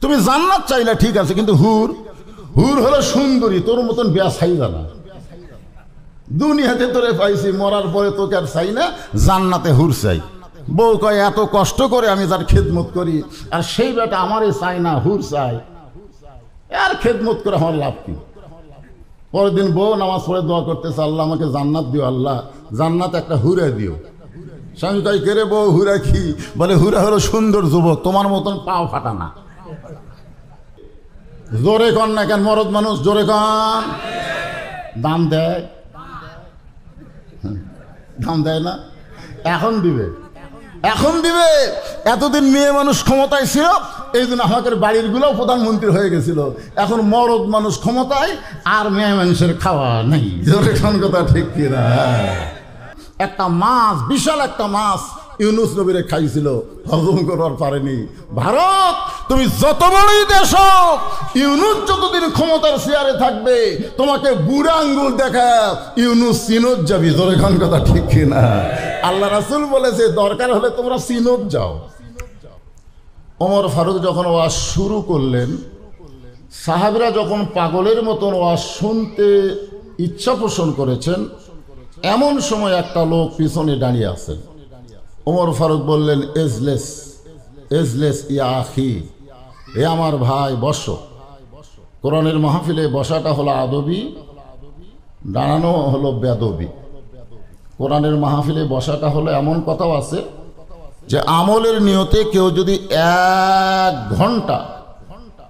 তুমি জান্নাত চাইলে ঠিক আছে, কিন্তু হুর হুর হলো সুন্দরী, তোর মতন বিয়া চাই না। দুনিয়াতে তোরে পাইছি, মরার পরে তোকে আর চাই না, জান্নাতে হুর চাই। বউ কয় এত কষ্ট করে আমি তার খেদমত করি, আর সেই বেটা আমারে চাই না, হুর চাই, আর খেদমত করে আমার লাভ কি? পরের দিন বউ নামাজ পড়ে দোয়া করতেছে, আল্লাহ আমাকে জান্নাত দিও, আল্লাহ জান্নাত একটা হুরা দিও। স্বামী কয় কে রে বউ, হুরা কি? বলে হুরা হলো সুন্দর যুবক, তোমার মতন পাও ফাটা না। জোরে কন না কেন মরদ মানুষ, জোরে কন। দাম দেয়? দাম দেয় না? এখন দিবে, এখন দিবে। এতদিন মেয়ে মানুষ ক্ষমতায় ছিল, এই জন্য আমাদের বাড়ির গুলো প্রধানমন্ত্রী হয়ে গেছিল। এখন মরদ মানুষ ক্ষমতায়, আর মেয়ে মানুষের খাওয়া নেই। জোরে কোন কথা ঠিক কিনা? একটা মাছ, বিশাল একটা মাছ ইউনুস নবীরে খাইছিল, হজম করার পারেনি। ভারত তুমি যত বড়ই দেশ হোক, ইউনুস যতদিন ক্ষমতার চেয়ারে থাকবে, তোমাকে বুড়া আঙ্গুল দেখা ইউনুস সিনোদ যাবি। জোরে কোন কথা ঠিক কিনা? আল্লাহ রাসূল বলেছে দরকার হলে তোমরা সিনোদ যাও। ওমর ফারুক যখন ওয়াজ শুরু করলেন, সাহাবীরা যখন পাগলের মতন ওয়াজ শুনতে ইচ্ছা পোষণ করেছেন, এমন সময় একটা লোক পিছনে দাঁড়িয়ে আছেন। ওমর ফারুক বললেন, এজলেস এজলেস ইয়া আখি, এ আমার ভাই বসো। কোরআনের মাহফিলে বসাটা হলো আদবি, দাঁড়ানো হলো বেদবি। কোরআনের মাহফিলে বসাটা হলো, এমন কথাও আছে যে আমলের নিয়তে কেউ যদি 1 ঘন্টা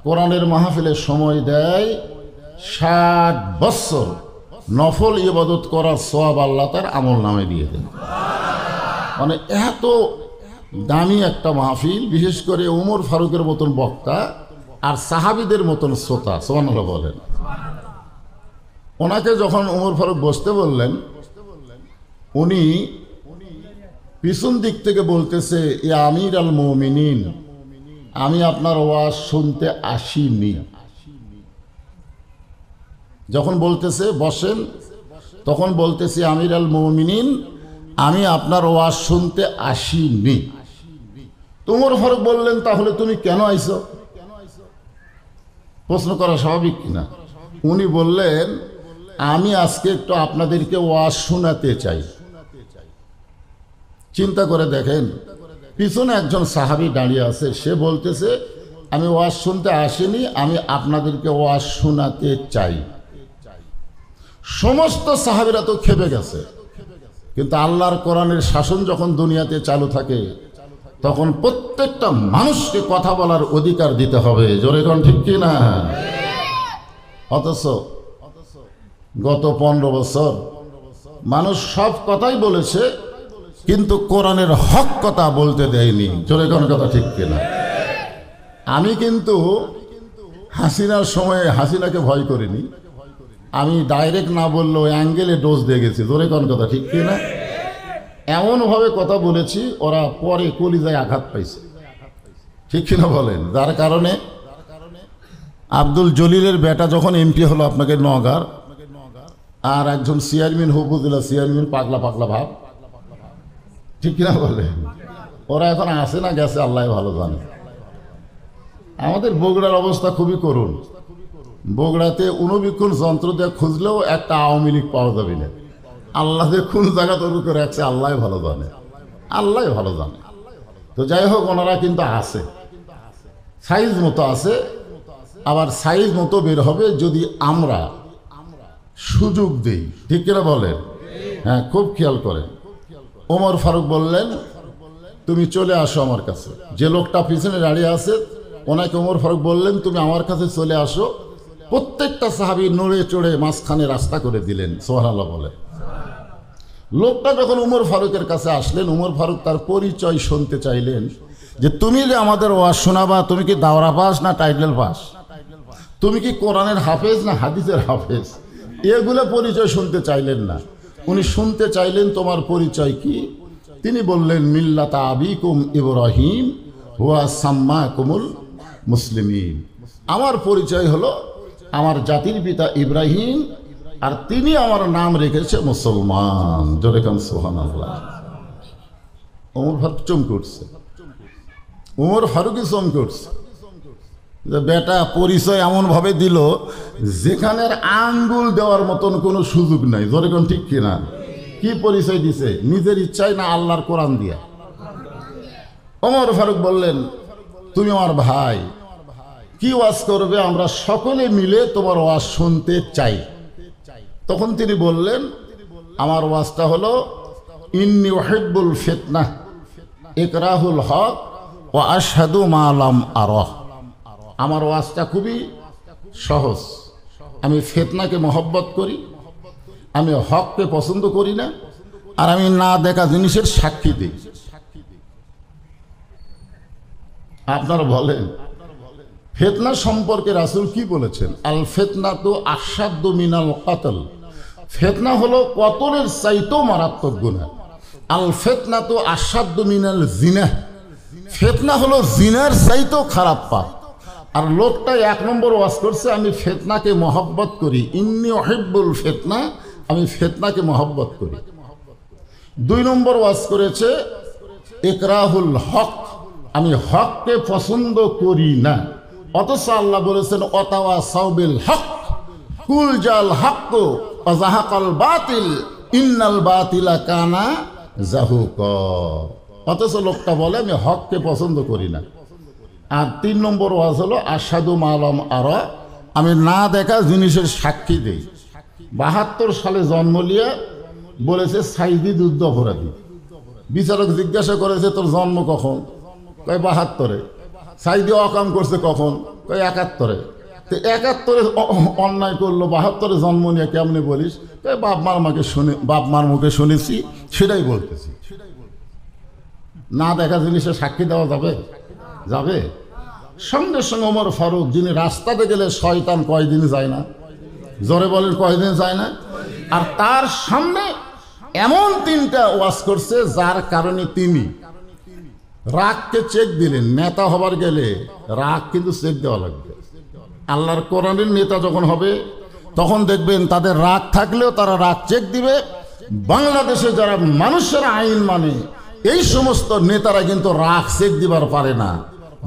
কোরআনের মাহফিলে সময় দেয়, 60 বছর নফল ইবাদত করার সওয়াব আল্লাহ তার আমল নামে দিয়ে দেন। মানে এত দামি একটা মাহফিল, বিশেষ করে ওমর ফারুকের মতন বক্তা আর সাহাবীদের মতন শ্রোতা, সুবহানাল্লাহ বলেন। ওনাকে যখন ওমর ফারুক বসতে বললেন, উনি পিছন দিক থেকে বলতেছে, এ আমির আল মুমিনিন, আমি আপনার ওয়াজ শুনতে আসিনি। যখন বলতেছে বসেন, তখন বলতেছে আমির আল মুমিনিন, আমি আপনার ওয়াজ শুনতে আসিনি। ওমর ফারুক বললেন, তাহলে তুমি কেন আইছো? প্রশ্ন করা স্বাভাবিক কিনা? উনি বললেন, আমি আজকে একটু আপনাদেরকে ওয়াজ শোনাতে চাই। চিন্তা করে দেখেন, পিছনে একজন সাহাবী দাঁড়িয়ে আছে, সে বলতেছে আমি ওয়াজ শুনতে আসিনি, আমি আপনাদেরকে ওয়াজ শোনাতে চাই। সমস্ত সাহাবীরা তো খেপে গেছে। কিন্তু আল্লাহর কোরআনের শাসন যখন দুনিয়াতে চালু থাকে, তখন প্রত্যেকটা মানুষকে কথা বলার অধিকার দিতে হবে। জোরে কোন ঠিক কি না? অথচ গত 15 বছর মানুষ সব কথাই বলেছে, কিন্তু কোরআনের হক কথা বলতে দেয়নি। জোরে কোন কথা ঠিক কিনা? আমি কিন্তু হাসিনার সময়ে হাসিনাকে ভয় করিনি, আমি ডাইরেক্ট না বললেও অ্যাঙ্গেলে ডোজ দিয়ে গেছি। জোরে কোন কথা ঠিক কিনা? এমনভাবে কথা বলেছি, ওরা পরে কলিজায় আঘাত পাইছে, ঠিক কিনা বলেন? যার কারণে আব্দুল জলিলের বেটা যখন এমপি হলো আপনাকে নওগাঁর, আর একজন চেয়ারম্যান উপজেলা চেয়ারম্যান, পাগলা পাগলা ভাব, ঠিক কিনা বলেন? ওরা এখন আসে না গেছে আল্লাহ ভালো জানে। আমাদের বগুড়ার অবস্থা খুবই করুণ। বগুড়াতে অনুবীক্ষণ যন্ত্র দিয়ে খুঁজলেও একটা আওয়ামী লীগ পাওয়া যাবে না। আল্লাহ যে কোন জায়গা তৈরি করে রাখছে আল্লাহ ভালো জানে, আল্লাহ ভালো জানে। তো যাই হোক, ওনারা কিন্তু আছে, সাইজ মতো আছে, আবার সাইজ মতো বের হবে যদি আমরা সুযোগ দেই, ঠিক কিনা বলেন? হ্যাঁ, খুব খেয়াল করেন। ওমর ফারুক বললেন, তুমি চলে আসো আমার কাছে। যে লোকটা পিছনে দাঁড়িয়ে আছে, ওনাকে ওমর ফারুক বললেন, তুমি আমার কাছে চলে আসো। প্রত্যেকটা সাহাবী নড়ে চড়ে মাঝখানে রাস্তা করে দিলেন। সুবহানাল্লাহ বলে। লোকটা যখন ওমর ফারুকের কাছে আসলেন, ওমর ফারুক তার পরিচয় শুনতে চাইলেন, যে তুমি যে আমাদের ওয়াজ শোনাবা, তুমি কি দাওরা পাস না টাইটেল পাস? তুমি কি কোরআনের হাফেজ না হাদিসের হাফেজ? এগুলো পরিচয় শুনতে চাইলেন না। উনি শুনতে চাইলেন তোমার পরিচয় কি? তিনি বললেন, মিল্লাতা আবিকুম ইব্রাহিম হুয়া সাম্মাকুমুল মুসলিমিন। আমার পরিচয় হলো আমার জাতির পিতা ইব্রাহিম, আর তিনি আমার নাম রেখেছে মুসলমান। জোরে কান সুবহানাল্লাহ। ওমর ফারুক চমকে উঠছে, ওমর ফারুকই চমকে উঠছে। যে বেটা পরিচয় এমনভাবে দিল যেখানের আঙ্গুল দেওয়ার মতন কোনো সুযোগ নাই। জোরে কোন ঠিক কিনা? কি পরিচয় দিছে? নিজের ইচ্ছায় না আল্লাহর কোরআন দিয়া? ওমর ফারুক বললেন, তুমি আমার ভাই, কি ওয়াজ করবে? আমরা সকলে মিলে তোমার ওয়াজ শুনতে চাই। তখন তিনি বললেন, আমার ওয়াজটা হলো ইন্নী উহিব্বুল ফিতনাহ ইকরাহুল হক ওয়া আশহাদু মা লাম আরাহ। আমার ওয়াজটা খুবই সহজ। আমি ফিতনাকে মহব্বত করি, আমি হককে পছন্দ করি না, আর আমি না দেখা জিনিসের সাক্ষী দিই। আপনারা বলেন ফিতনা সম্পর্কে রাসূল কি বলেছেন? আল ফিতনাতু আশাদ্দু মিনাল কতল। ফিতনা হলো কতলের চাইতেও মারাত্মক গুনাহ। আল ফিতনাতু আশাদ্দু মিনাল জিনা। ফিতনা হলো জিনার চাইতেও খারাপ পাপ। আর লোকটা এক নম্বর ওয়াজ করছে, আমি ফিতনাকে মহব্বত করি, ইন্নী উহিব্বুল ফিতনা, আমি ফিতনাকে মহব্বত করি। দুই নম্বর ওয়াজ করেছে ইকরাহুল হক, আমি হককে পছন্দ করি না। অথচ আল্লাহ বলেছেন ওয়াতাওয়াসাউ বিল হক কুল জাল হক ওয়া যাহাকাল বাতিল ইন্নাল বাতিলা কানা যাহুকা। অথচ লোকটা বলে আমি হককে পছন্দ করি না। আর তিন নম্বর ওয়াজ হলো আশহাদু মা লাম আরা, আমি না দেখা জিনিসের সাক্ষী দেই। ৭২ সালে জন্ম নিয়ে বলেছে সাইদি যুদ্ধ অপরাধী। বিচারক জিজ্ঞাসা করেছে তোর জন্ম কখন? কয় ৭২-এ। সাইদি অকাম করছে কখন? কয় ৭১-এ। তো ৭১-এ অন্যায় করলো, ৭২-এ জন্ম নিয়ে কেমনে বলিস? কয় বাপ মার মুখে শুনেছি, সেটাই বলতেছি। না দেখা জিনিসের সাক্ষী দেওয়া যাবে? যাবে? সঙ্গে সঙ্গে ওমর ফারুক, যিনি রাস্তাতে গেলে শয়তান কয়দিন যায় না? জোরে বলেন কয়দিন যায় না? আর তার সামনে এমন 3টা ওয়াজ করছে যার কারণে তিনি রাগকে চেক দিলেন। নেতা হবার গেলে রাগ কিন্তু চেক দেওয়া লাগবে। আল্লাহর কোরআনের নেতা যখন হবে তখন দেখবেন তাদের রাগ থাকলেও তারা রাগ চেক দিবে। বাংলাদেশে যারা মানুষের আইন মানে এই সমস্ত নেতারা কিন্তু রাগ চেক দিবার পারে না।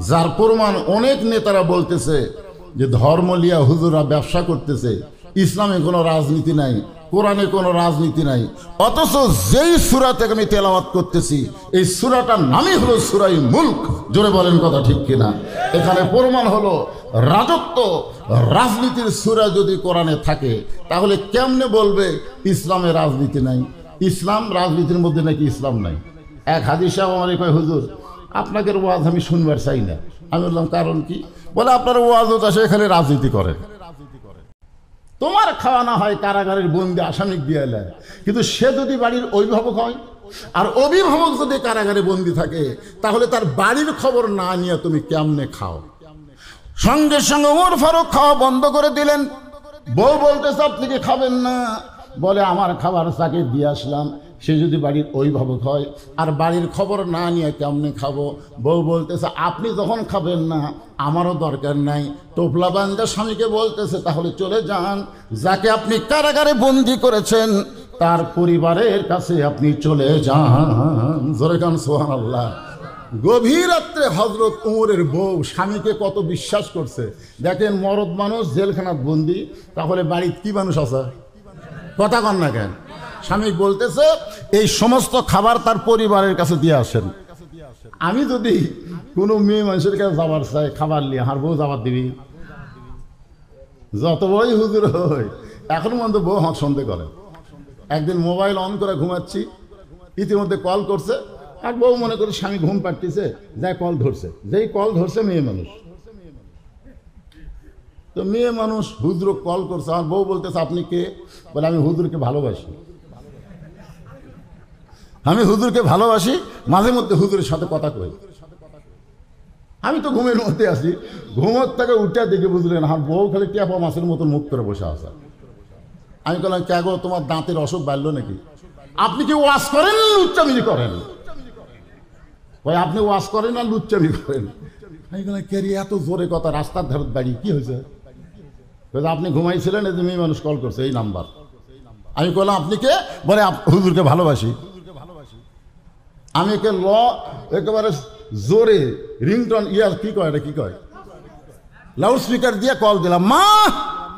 যার প্রমাণ অনেক নেতারা বলতেছে যে ধর্ম লিয়া হুজুরা ব্যবসা করতেছে, ইসলামে কোনো রাজনীতি নাই, কোরআনে কোনো রাজনীতি নাই। অথচ যেই সূরা থেকে আমি তেলাওয়াত করতেছি এই সূরাটার নামই হলো সূরায়ে মুলক। জোরে বলেন কথা ঠিক কিনা? এখানে প্রমাণ হলো রাজত্ব রাজনীতির সূরা যদি কোরআনে থাকে তাহলে কেমনে বলবে ইসলামে রাজনীতি নাই? ইসলাম রাজনীতির মধ্যে নাকি ইসলাম নাই? এক হাদিস সাহেব আমারে কয়, হুজুর আপনাদের ওয়াজ আমি শুনবার চাই না। আমি বললাম কারণ কি? বলে আপনার ওয়াজও আসে এখানে রাজনীতি করেন। তোমার খাওয়া না হয় কারাগারের বন্দি আসামিক দিয়ে নেয়, কিন্তু সে যদি বাড়ির অভিভাবক হয় আর অভিভাবক যদি কারাগারে বন্দি থাকে তাহলে তার বাড়ির খবর না নিয়ে তুমি কেমনে খাও? সঙ্গে সঙ্গে ওমর ফারুক খাওয়া বন্ধ করে দিলেন। বউ বলতেছে আপনি কি খাবেন না? বলে আমার খাবার তাকে দিয়ে আসলাম, সে যদি বাড়ির অভিভাবক হয় আর বাড়ির খবর না নিয়ে কেমনে খাবো? বউ বলতেছে আপনি যখন খাবেন না আমারও দরকার নাই। টোপলা বান্দা স্বামীকে বলতেছে তাহলে চলে যান, যাকে আপনি কারাগারে বন্দি করেছেন তার পরিবারের কাছে আপনি চলে যান। জোরে গান সুবহানাল্লাহ। গভীর রাত্রে হযরত ওমরের বউ স্বামীকে কত বিশ্বাস করছে দেখেন। মরদ মানুষ জেলখানাত বন্দি, তাহলে বাড়িতে কি মানুষ আছে? কথা কন না কেন? স্বামী বলতেছে এই সমস্ত খাবার তার পরিবারের কাছে দিয়ে আসেন। আমি যদি কোনো মেয়ে মানুষের কাছে যাবার চাই খাবার নিয়ে, আর বউ যাবার দিবি? যত বড়ই হুজুর হই এখন পর্যন্ত বউ হাঁক সন্দেহ করে। একদিন মোবাইল অন করে ঘুমাচ্ছি, ইতিমধ্যে কল করছে, আর বউ মনে করে স্বামী ঘুম পাড়তেছে, যাই কল ধরছে। যেই কল ধরছে মেয়ে মানুষ, তো মেয়ে মানুষ হুজুর কল করছে। আমার বউ বলতেছে আপনি কে? বলে আমি হুজুরকে ভালোবাসি। আমি হুজুরকে ভালোবাসি, মাঝে মধ্যে হুজুরের সাথে কথা কই। আমি তো ঘুমের মধ্যে আছি, ঘুমোর থেকে উঠে দেখে বুঝলেন আমার বউ খালি ট্যাপা মাছের মতো মুখ করে বসে আসা। আমি বললাম কে গো, তোমার দাঁতের অসুখ বাড়লো নাকি? আপনি কি ওয়াজ করেন লুচ্চামি করেন? ভাই আপনি ওয়াজ করেন আর লুচ্চামি করেন? আমি বললাম কে রে এত জোরে কথা, রাস্তার ধারে দাঁড়িয়ে কি হয়েছে? আপনি ঘুমাইছিলেন, এই যে মেয়ে মানুষ কল করছে এই নাম্বার। আমি বললাম আপনি কে? বলে হুজুরকে ভালোবাসি। আমি একে একেবারে জোরে রিংটন ইয়ার কি কয়, এটা কি কয়, লাউড স্পিকার দিয়ে কল দিলাম, মা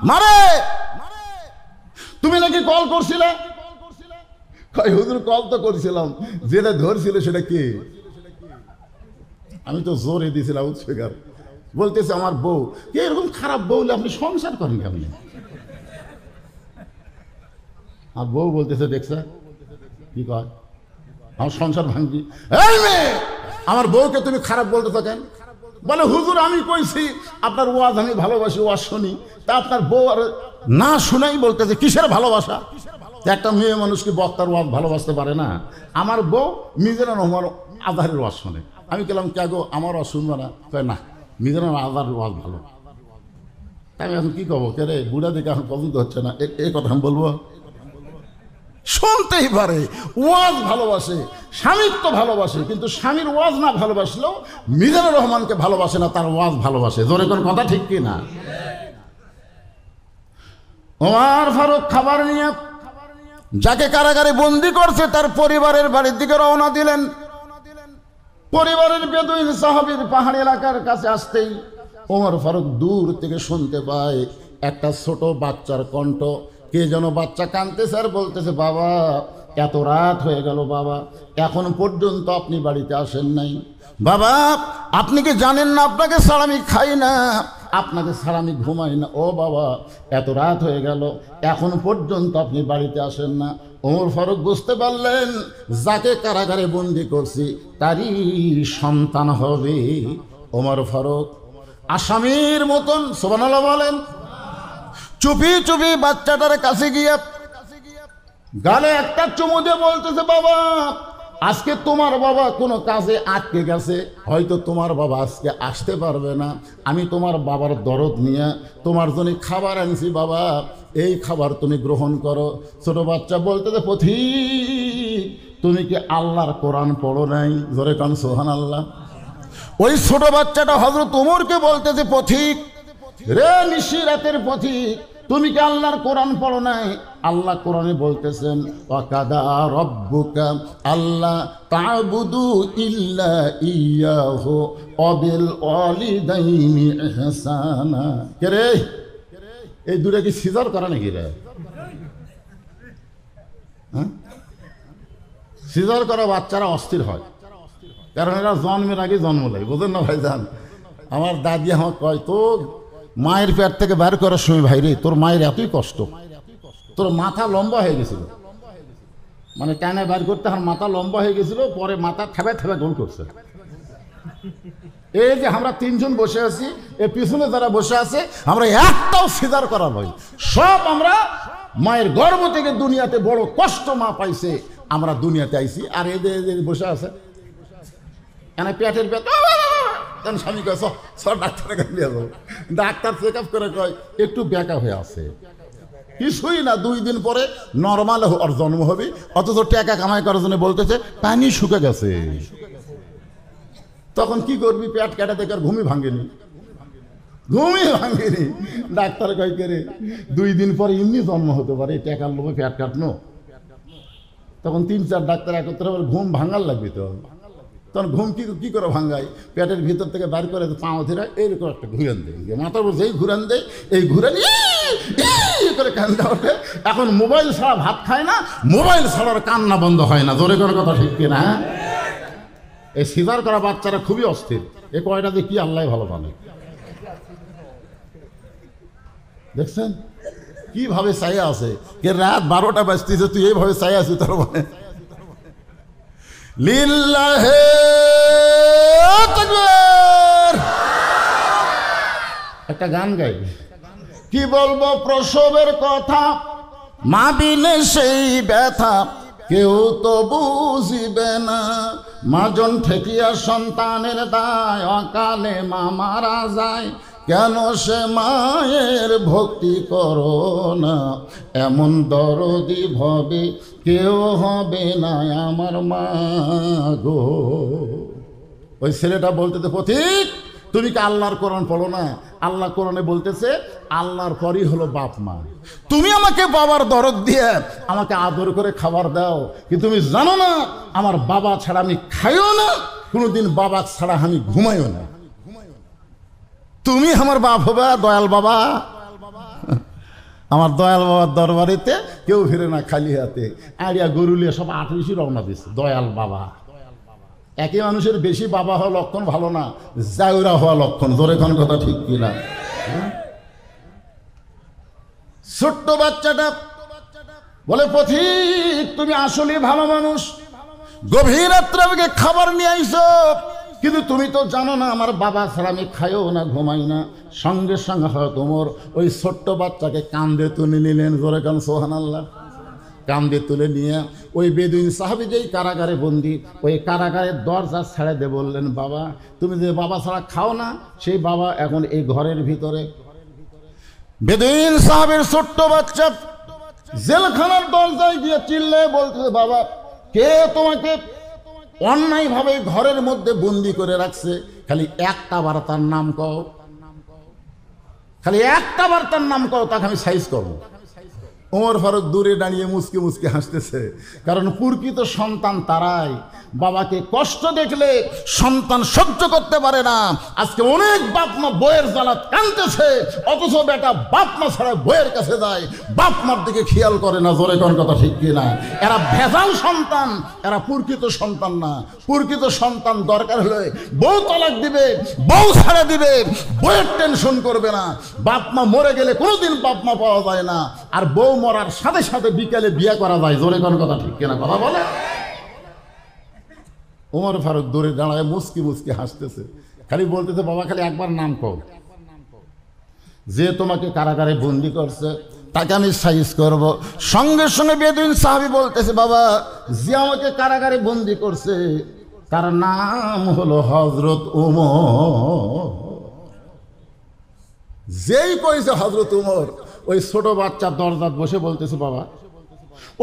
মারে তুমি নাকি কল করছিলে? কয় হুজুর কল তো করছিলাম, যেটা ধরছিল সেটা কি? আমি তো জোরে দিয়েছি লাউড স্পিকার। বলতেছে আমার বউ। কে এরকম খারাপ বউ হলে আপনি সংসার করেন কেমনি? আর বউ বলতেছে দেখছে কি কয়, আমার সংসার ভাঙবি। এই মেয়ে, আমার বউকে তুমি খারাপ বলতে থাকেন? বলে হুজুর আমি কইছি আপনার ওয়াজ আমি ভালোবাসি, ওয়াজ শুনি। তা আপনার বউ আর না শুনাই বলতেছে কিসের ভালোবাসা? একটা মেয়ে মানুষ কি বক্তার ওয়াজ ভালোবাসতে পারে না? আমার বউ মিজানুর রহমান আজহারের ওয়াজ শোনে। আমি বললাম কে গো, আমার ওয়াজ শুনবো না? কয় না, মিজানুর আজহারের ওয়াজ ভালো। তাই আমি এখন কি কবো, কে রে বুড়া দিকে এখন পছন্দ হচ্ছে না, এই কথা আমি বলবো? শুনতেই পারে, ওয়াজ ভালোবাসে, স্বামীর তো ভালোবাসে, কিন্তু স্বামীর ওয়াজ না ভালোবাসলেও মিজানুর রহমানকে ভালোবাসে না, তার ওয়াজ ভালোবাসে। জোরে কোন কথা ঠিক কি না? ওমর ফারুক খাবার নিয়ে যাকে কারাগারে বন্দি করছে তার পরিবারের বাড়ির দিকে রওনা দিলেন। পরিবারের বেদুইন সাহাবীর পাহাড়ি এলাকার কাছে আসতেই ওমর ফারুক দূর থেকে শুনতে পায় একটা ছোট বাচ্চার কণ্ঠ। কে যেন বাচ্চা কাঁদতেছে আর বলতেছে, বাবা এত রাত হয়ে গেল, বাবা এখন পর্যন্ত আপনি বাড়িতে আসেন নাই। বাবা আপনি কি জানেন না আপনাকে ছাড়া আমি খাই না, আপনাকে ছাড়া আমি ঘুমাই না। ও বাবা এত রাত হয়ে গেল, এখন পর্যন্ত আপনি বাড়িতে আসেন না। ওমর ফারুক বুঝতে পারলেন যাকে কারাগারে বন্দি করছি তারই সন্তান হবে। ওমর ফারুক আসামির মতন সুবহানাল্লাহ বলেন, চুপি চুপি বাচ্চাটার কাছে গিয়ে গালে একটা চুমু দিয়ে বলতেছে, বাবা আজকে তোমার বাবা কোনো কাজে আটকে গেছে, হয়তো তোমার বাবা আজকে আসতে পারবে না। আমি তোমার বাবার দরদ নিয়ে তোমার জন্য খাবার আনছি, বাবা এই খাবার তুমি গ্রহণ করো। ছোট বাচ্চা বলতেছে, পথিক তুমি কি আল্লাহর কোরআন পড়ো নাই? জোরে কান সুবহানাল্লাহ। ওই ছোট বাচ্চাটা হযরত ওমরকে বলতেছে, পথিক রে নিশিরাতের পথিক তুমি কি আল্লাহর কোরআন পড়ো নাই? আল্লাহ কোরআনে বলতেছেন, ওয়াকাদা রব্বুকা আল্লাহ তা'বুদু ইল্লা ইয়াহু ওয়া বিল ওয়ালিদাইনি ইহসানা। কে রে এই দুটো কি সিজার করা নাকি রে? হ্যাঁ, সিজার করা বাচ্চারা অস্থির হয়, কারণ এরা জন্মের আগে জন্ম নেয়, বুঝেন না ভাইজান? আমার দাদি আমার কয়, তোর মায়ের পেট থেকে বের করার সময় ভাই রে তোর মায়ের এতই কষ্ট, তোর মাথা লম্বা হয়ে গেছিল, মানে টানে বের করতে আমার মাথা লম্বা হয়ে গেছিল, পরে মাথা থেবে থেবে গোল করছে। এই যে আমরা তিনজন বসে আছি, এর পিছনে যারা বসে আছে আমরা একটাও সিজার করা নয়, সব আমরা মায়ের গর্ভ থেকে দুনিয়াতে বড় কষ্ট মা পাইছে আমরা দুনিয়াতে আইছি। আর এদের বসে আছে এনে পেটের ব্যথা, স্বামী কয় সব ডাক্তারের কাছে নিয়ে যাবো। ডাক্তার চেক আপ করে কয় একটু ব্যাকা হয়ে আছে, কিছুই না, 2 দিন পরে নর্মাল ওর জন্ম হবে। অথচ টাকা কামাই করার জন্য বলতেছে পানি শুকে গেছে। তখন কি করবি? পেট কাটা থেকে আর ঘুমই ভাঙেনি। ডাক্তার কয় করে 2 দিন পরে এমনি জন্ম হতে পারে, টাকার লোভে পেট কাটনো। তখন 3-4 ডাক্তার একত্রে ঘুম ভাঙার লাগবে। তো তখন ঘুম কি করে ভাঙ্গায়? পেটের ভিতর থেকে বাইর করে পাও ধরে এইরকম একটা ঘুরান দেয়, মাথার উপর যেই ঘুরান দেয় এই ঘুরান করে কান্দা ওঠে। এখন মোবাইল ছাড়া ভাত খায় না, মোবাইল ছাড়ার কান্না বন্ধ হয় না। জোরে করে কথা ঠিক কিনা? এই সিজার করা বাচ্চারা খুবই অস্থির। এ কয়টা যে কি আল্লাহ ভালো জানে। দেখছেন কিভাবে চাইয়া আছে, কে রাত 12টা বাজতেছে তুই এইভাবে চাই আছিস, তার মানে লিল্লাহে তাকবীর। একটা গান গাই, কি বলবো প্রসবের কথা, মা বিনে সেই ব্যথা কেউ তো বুঝিবে না। মাজন ঠেকিয়া সন্তানের দায়, অকালে মা মারা যায়, কেন সে মায়ের ভক্তি করো না। এমন দরদি ভবে কেউ হবে না আমার মা গো। ওই ছেলেটা বলতেছে, পথিক তুমি কি আল্লাহর কোরআন পড়ো না? আল্লাহ কোরআনে বলতেছে আল্লাহর পরই হলো বাপ মা। তুমি আমাকে বাবার দরদ দিয়ে আমাকে আদর করে খাবার দাও, কিন্তু তুমি জানো না আমার বাবা ছাড়া আমি খাইও না, কোনোদিন বাবা ছাড়া আমি ঘুমাইও না। তুমি আমার বাপ হবা দয়াল বাবা। আমার দয়াল বাবার দরবারেতে কেউ ফিরে না খালি হাতে, আড়িয়া গরুলিয়া সব 38 রওনা দিচ্ছে দয়াল বাবা। একই মানুষের বেশি বাবা হওয়া লক্ষণ ভালো না, জাউরা হওয়া লক্ষণ। জোরে কোন কথা ঠিক কিনা? ছোট্ট বাচ্চাটা বলে, পথিক তুমি আসলে ভালো মানুষ, গভীর রাত্রে আমাকে খাবার নিয়ে আইছো, কিন্তু তুমি তো জানো না আমার বাবা ছাড়া আমি খাইও না, ঘুমাই না। সঙ্গে সঙ্গে হয় তোমার ওই ছোট্ট বাচ্চাকে কান্দে তুলে নিলেন। জোরে কান সুবহানাল্লাহ। কান্দে তুলে নিয়ে ওই বেদুইন সাহাবী যেই কারাগারে বন্দী, ওই কারাগারের দরজা ছেড়ে দিয়ে বললেন, বাবা তুমি যে বাবা ছাড়া খাও না, সেই বাবা এখন এই ঘরের ভিতরে। বেদুইন সাহাবীর ছোট্ট বাচ্চা জেলখানার দরজায় গিয়ে চিল্লে বলতেছে, বাবা কে তোমাকে অন্যায়ভাবে ঘরের মধ্যে বন্দি করে রাখছে? খালি একটা বার তার নাম কও, খালি একটা বার তার নাম কও, তাকে আমি সাইজ করবো। ওমর ফারুক দূরে দাঁড়িয়ে মুচকে মুচকে হাসতেছে, কারণ প্রকৃত সন্তান তারাই বাবাকে কষ্ট দেখলে সন্তান সহ্য করতে পারে না। আজকে অনেক বাপ মা বইয়ের জ্বালা কাঁদতেছে, অথচ বেটা বাপ মা ছাড়া বইয়ের কাছে যায়, বাপ মার দিকে খেয়াল করে না। জোরে কোন কথা ঠিক কিনা? এরা ভেজাল সন্তান, এরা প্রকৃত সন্তান না। প্রকৃত সন্তান দরকার হলে বউ তালাক দিবে, বউ ছাড়া দিবে, বইয়ের টেনশন করবে না। বাপ মা মরে গেলে কোনোদিন বাপ মা পাওয়া যায় না, আর বউ মরার সাথে সাথে বিকালে বিয়ে করা যায়। জোরে কোন কথা ঠিক কিনা? কথা বলে। ওমর ফারুক দূরে দাঁড়ায় মুচকি মুচকি হাসতেছে, খালি বলতেছে, বাবা খালি একবার নাম কও, যে তোমাকে কারাগারে বন্দি করছে তাকে আমি সাইজ করব। সঙ্গে সঙ্গে বেদুইন সাহাবী বলতেছে, বাবা যে আমাকে কারাগারে বন্দি করছে তার নাম হলো হযরত ওমর। যেই কইছে হযরত ওমর, ওই ছোট বাচ্চা দরজাত বসে বলতেছে, বাবা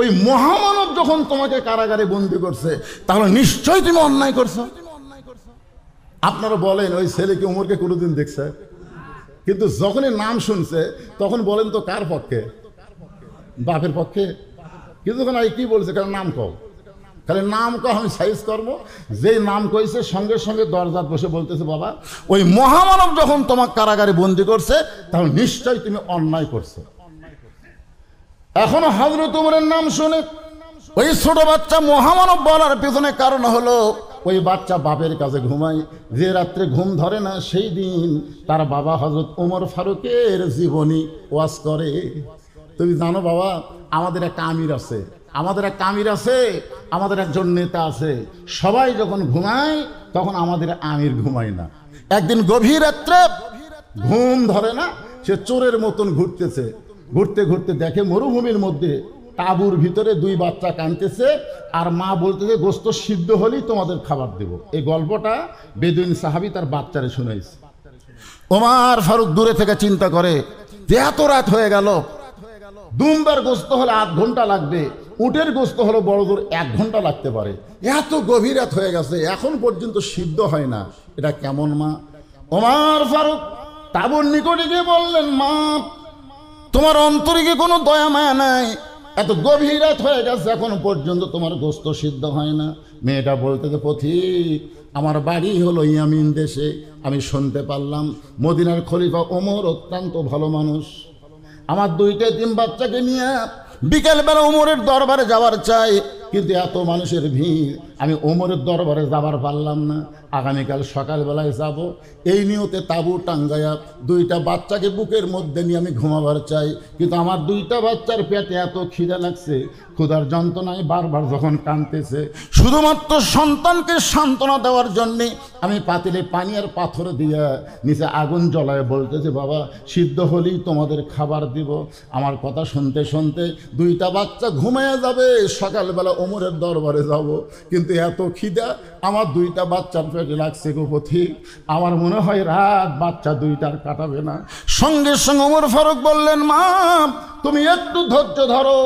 ওই মহামানব যখন তোমাকে কারাগারে বন্দি করছে তাহলে নিশ্চয়ই তুমি অন্যায় করছো। আপনারা বলেন ওই ছেলেকে ওমরকে কোনোদিন দেখছে? কিন্তু যখনই নাম শুনছে তখন বলেন তো কার পক্ষে? বাপের পক্ষে। কিন্তু যখন কি বলছে, কারণ নাম কও, তাহলে নাম কও, আমি সাইজ করবো। যেই নাম কইছে সঙ্গে সঙ্গে দরজাত বসে বলতেছে, বাবা ওই মহামানব যখন তোমার কারাগারে বন্দি করছে তাহলে নিশ্চয়ই তুমি অন্যায় করছো। এখনো হযরত ওমরের নাম শুনে ওই ছোট বাচ্চা মহামানব বলার পেছনে কারণ হলো ওই বাচ্চা বাপের কাছে ঘুমায়, যে রাত্রে ঘুম ধরে না সেই দিন তার বাবা হযরত ওমর ফারুকের জীবনী ওয়াজ করে। তুমি জানো বাবা, আমাদের একটা আমির আছে, আমাদের একটা আমির আছে, আমাদের একজন নেতা আছে। সবাই যখন ঘুমায় তখন আমাদের আমির ঘুমায় না। একদিন গভীর রাত্রে ঘুম ধরে না, সে চোরের মতন ঘুরতেছে, ঘুরতে ঘুরতে দেখে মরুভূমির মধ্যে তাঁবুর ভিতরে দুই বাচ্চা কাঁদতেছে, আর মা বলতেছে গোশত সিদ্ধ হলেই তোমাদের খাবার দেব। এই গল্পটা বেদুইন সাহাবী তার বাচ্চারে শুনাইছে। ওমর ফারুক দূরে থেকে চিন্তা করে, এত রাত হয়ে গেল, দুম্বার গোশত হলে 8 ঘন্টা লাগবে, উটের গোশত হলো বড় জোর 1 ঘন্টা লাগতে পারে, এত গভীর রাত হয়ে গেছে এখন পর্যন্ত সিদ্ধ হয় না, এটা কেমন মা? ওমর ফারুক তাঁবুর নিকটে গিয়ে বললেন, মা তোমার অন্তরে কি কোনো দয়া মায়া নাই? এত গভীর রাত হয়ে গেছে এখন পর্যন্ত তোমার গোশত সিদ্ধ হয় না। মেয়েটা বলতেছে, পথিক আমার বাড়ি হলো ইয়ামিন দেশে, আমি শুনতে পারলাম মদিনার খলিফা ওমর অত্যন্ত ভালো মানুষ, আমার 2টা 3 বাচ্চাকে নিয়ে বিকেলবেলা ওমরের দরবারে যাওয়ার চাই, কিন্তু এত মানুষের ভিড় আমি ওমরের দরবারে যাবার পারলাম না। আগামীকাল সকালবেলায় যাব, এই নিয়তে তাঁবু টাঙ্গায়া 2টা বাচ্চাকে বুকের মধ্যে নিয়ে আমি ঘুমাবার চাই, কিন্তু আমার 2টা বাচ্চার পেটে এত খিদে লাগছে, ক্ষুধার যন্ত্রণায় বারবার যখন কাঁদতেছে, শুধুমাত্র সন্তানকে সান্ত্বনা দেওয়ার জন্যে আমি পাতিলে পানি আর পাথর দিয়া নিচে আগুন জ্বলায় বলতেছে, বাবা সিদ্ধ হলেই তোমাদের খাবার দিব। আমার কথা শুনতে শুনতে 2টা বাচ্চা ঘুমায়া যাবে, সকালবেলা ওমরের দরবারে যাব, কিন্তু এত খিদা আমার 2টা বাচ্চার পেটে লাগছে গো পথিক, আমার মনে হয় রাত বাচ্চা 2টার কাটাবে না। সঙ্গে সঙ্গে ওমর ফারুক বললেন, মা তুমি একটু ধৈর্য ধরো।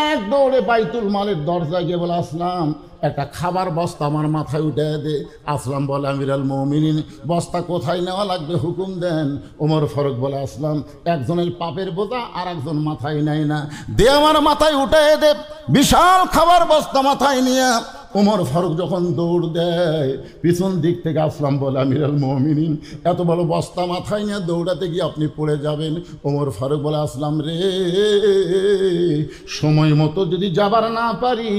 এক দৌড়ে বাইতুল মালের দরজায় গিয়ে বলে, আসলাম একটা খাবার বস্তা আমার মাথায় উঠে দে। আসলাম বলে, আমিরাল মুমিনিন বস্তা কোথায় নেওয়া লাগবে হুকুম দেন। ওমর ফারুক বলে, আসলাম একজনের পাপের বোঝা আর একজন মাথায় নেয় না, দে আমার মাথায় উঠে দে। বিশাল খাবার বস্তা মাথায় নিয়ে ওমর ফারুক যখন দৌড় দেয়, পিছন দিক থেকে আসলাম বলে, আমিরুল মুমিনিন, এত বড় বস্তা মাথায় নিয়ে দৌড়াতে গিয়ে আপনি পড়ে যাবেন। ওমর ফারুক বলে, আসলাম রে, সময় মতো যদি যাবার না পারি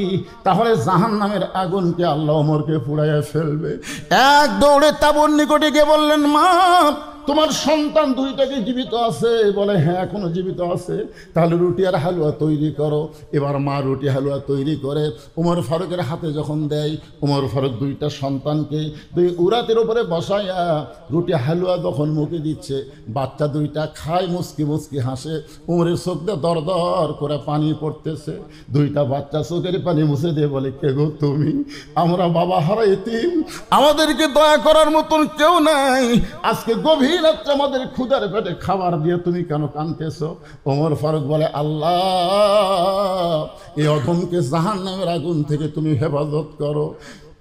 তাহলে জাহান্নামের আগুনকে আল্লাহ ওমরকে পুড়াইয়া ফেলবে। এক দৌড়ে তাবুর নিকটে গিয়ে বললেন, মা, তোমার সন্তান দুইটাকে জীবিত আছে? বলে, হ্যাঁ, এখনো জীবিত আছে। তাহলে রুটি আর হালুয়া তৈরি করো। এবার মা রুটি হালুয়া তৈরি করে ওমর ফারুকের হাতে যখন দেয়, ওমর ফারুক দুইটা সন্তানকে দুই উরাতের উপরে বসাইয়া রুটি হালুয়া যখন মুখে দিচ্ছে, বাচ্চা দুইটা খায়, মুচকি মুচকি হাসে। ওমরের চোখ দিয়ে দর দর করে পানি পড়তেছে। দুইটা বাচ্চা চোখের পানি মুছে দিয়ে বলে, কে গো তুমি? আমরা বাবা হারা এতিম, আমাদেরকে দয়া করার মতন কেউ নাই। আজকে গভীর রাত্রে আমাদের ক্ষুধার পেটে খাবার দিয়ে তুমি কেন কাঁদতেছো? ওমর ফারুক বলে, আল্লাহ, এই অধমকে জাহান্নামের আগুন থেকে তুমি হেফাজত করো।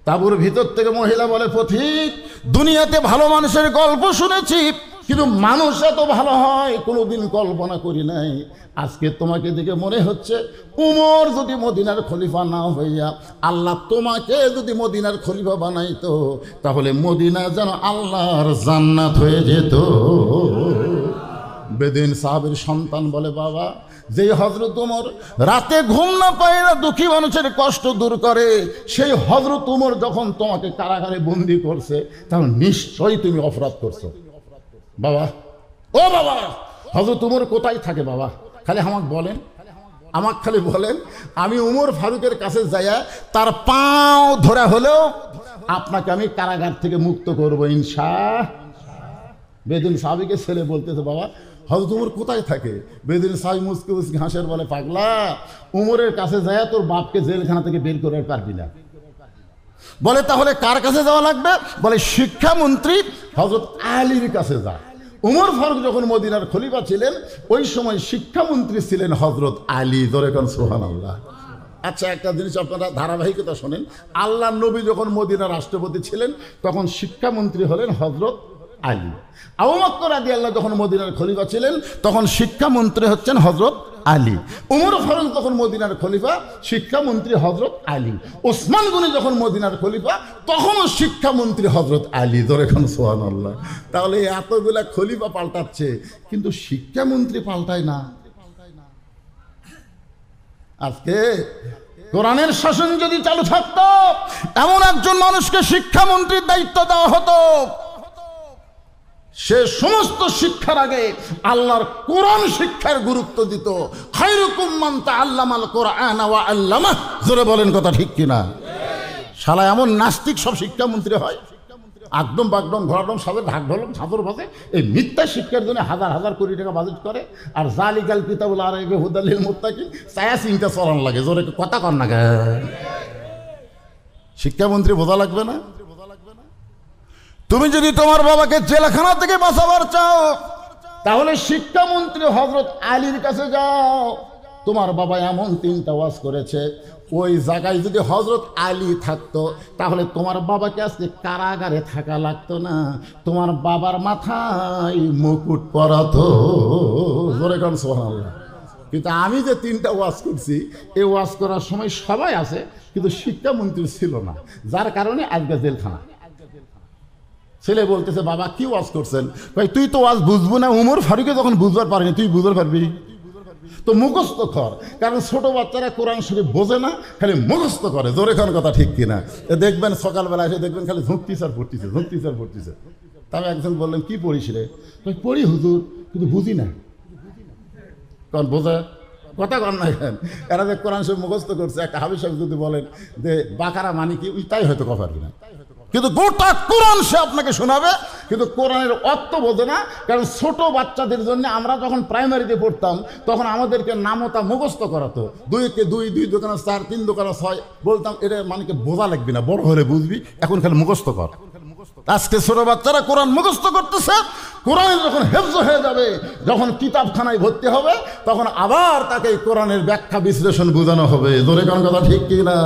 তাঁবুর ভিতর থেকে মহিলা বলে, পথিক, দুনিয়াতে ভালো মানুষের গল্প শুনেছি, কিন্তু মানুষ এত ভালো হয় কোনোদিন কল্পনা করি নাই। আজকে তোমাকে দেখে মনে হচ্ছে উমর যদি মদিনার খলিফা না হইয়া আল্লাহ তোমাকে যদি মদিনার খলিফা বানাইতো, তাহলে মদিনা যেন আল্লাহর জান্নাত হয়ে যেত। বেদিন সাহাবের সন্তান বলে, বাবা, যে হযরত উমর রাতে ঘুম না পায় না দুঃখী মানুষের কষ্ট দূর করে, সেই হযরত উমর যখন তোমাকে কারাগারে বন্দি করছে, তাহলে নিশ্চয়ই তুমি অপরাধ করছো। বাবা, ও বাবা, হযরত উমর কোথায় থাকে বাবা? খালি আমাকে বলেন, আমাকে খালি বলেন, আমি উমর ফারুকের কাছে যাইয়া তার পাও ধরা হলেও আপনাকে আমি কারাগার থেকে মুক্ত করবো ইনশাআল্লাহ। বেদিন সাহাবীকে ছেলে বলতেছে, বাবা, হযরত উমর কোথায় থাকে? বেদিন সাহাবী মুচকি মুচকি হাসের বলে, পাগলা, উমরের কাছে যাইয়া তোর বাপকে জেলখানা থেকে বের করে পারবি না। বলে, তাহলে কার কাছে যাওয়া লাগবে? বলে, শিক্ষামন্ত্রী হযরত আলীর কাছে যা। উমর ফারুক যখন মদিনার খলিফা ছিলেন, ওই সময় শিক্ষামন্ত্রী ছিলেন হযরত আলী। ধরে কোন সুবহানাল্লাহ। আচ্ছা, একটা জিনিস আপনারা ধারাবাহিকতা শোনেন, আল্লাহ নবী যখন মদিনার রাষ্ট্রপতি ছিলেন, তখন শিক্ষামন্ত্রী হলেন হযরত আলী। আবু বকর রাদিয়াল্লাহু যখন মদিনার খলিফা ছিলেন, তখন শিক্ষামন্ত্রী হচ্ছেন হযরত আলী। উমর ফারুক যখন মদিনার খলিফা, শিক্ষামন্ত্রী হযরত আলী। ওসমান গনি যখন মদিনার খলিফা, তখনও শিক্ষামন্ত্রী হযরত আলী। ধরে এখন সুবহানাল্লাহ। তাহলে এতগুলা খলিফা পাল্টাচ্ছে, কিন্তু শিক্ষামন্ত্রী পাল্টায় না। আজকে কোরআনের শাসন যদি চালু থাকতো, এমন একজন মানুষকে শিক্ষামন্ত্রীর দায়িত্ব দেওয়া হতো, সে সমস্ত শিক্ষার আগে আল্লাহর কোরআন শিক্ষার গুরুত্ব দিত। খায়রুকুম মান তাআল্লামাল কোরআন ওয়া আল্লামা। জোরে বলেন, কথা ঠিক কিনা? শালা এমন নাস্তিক সব শিক্ষামন্ত্রী হয়, একদম বাগদম ঘোরাডম সাথে ঢাক ঢোলক ঝাঁদর বাজে, এই মিথ্যা শিক্ষার জন্য হাজার হাজার কোটি টাকা বাজেট করে, আর জালিকাল কিতাবুল আরাইবে হুদাল লিল মুত্তাকিন ছায়া চিন্তা চলান লাগে। জোরে কথা কর না গে। শিক্ষামন্ত্রী বোঝা লাগবে না? তুমি যদি তোমার বাবাকে জেলখানা থেকে বাঁচাবার চাও, তাহলে শিক্ষামন্ত্রী হযরত আলীর কাছে যাও। তোমার বাবা এমন 3টা ওয়াজ করেছে, ওই জায়গায় যদি হযরত আলী থাকতো, তাহলে তোমার বাবাকে আজকে কারাগারে থাকা লাগতো না, তোমার বাবার মাথায় মুকুট পরাতো। জোরে কোন সুবহানাল্লাহ। কিন্তু আমি যে 3টা ওয়াজ করছি, এই ওয়াজ করার সময় সবাই আছে, কিন্তু শিক্ষামন্ত্রী ছিল না, যার কারণে আজকে জেলখানা। ছেলে বলতেছে, বাবা কি ওয়াজ করছেন? ভাই, তুই তো ওয়াজ বুঝবো না, উমর ফারুকে যখন বুঝবার পারিনি, তুই বুঝতে পারবি তো মুখস্থ কর। কারণ ছোট বাচ্চারা কোরআন শরীফ বোঝে না, খালি মুখস্থ করে। জোরে খান, কথা ঠিক কিনা? দেখবেন সকালবেলা এসে দেখবেন খালি ঝুঁকতিসার পড়তিছে, ঝুঁকতিসার পড়তিছে। তবে একজন বললেন, কি পড়িস রে? পড়ি হুজুর, কিন্তু বুঝি না। কারণ বোঝা কথা কর না কেন? এরা যে কোরআন শরীফ মুখস্থ করছে, একটা হাবিজ সাহেব যদি বলেন যে বাকারা মানে কি, তাই হয়তো কথা পারবি না, কিন্তু গোটা কোরআন সে আপনাকে শোনাবে, কিন্তু কোরআনের অর্থ বোঝে না। কারণ ছোট বাচ্চাদের জন্য আমরা যখন প্রাইমারিতে পড়তাম, তখন আমাদেরকে নামতা মুখস্থ করাতো। 2 × 2 2 দোকানে 4 3 দোকানে 6 বলতাম, এটা মানে বোঝা লাগবে না, বড় হলে বুঝবি, এখন খালি মুখস্থ কর। আজকে ছোট বাচ্চারা কোরআন মুখস্থ করতেছে, কোরআন যখন হেফজ হয়ে যাবে, যখন কিতাবখানায় ভর্তি হবে, তখন আবার তাকে কোরআনের ব্যাখ্যা বিশ্লেষণ বোঝানো হবে। জোরে কোন কথা ঠিক কি না?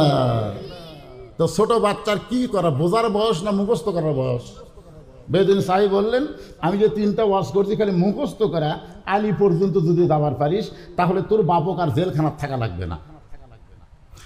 তো ছোট বাচ্চার কি করা, বোঝার বয়স না মুখস্থ করার বয়স? বেদিন সাহেব বললেন, আমি যে 3টা ওয়াজ করছি, খালি মুখস্থ করা আলী পর্যন্ত যদি যাবার পারিস, তাহলে তোর বাপক আর জেলখানার থাকা লাগবে না।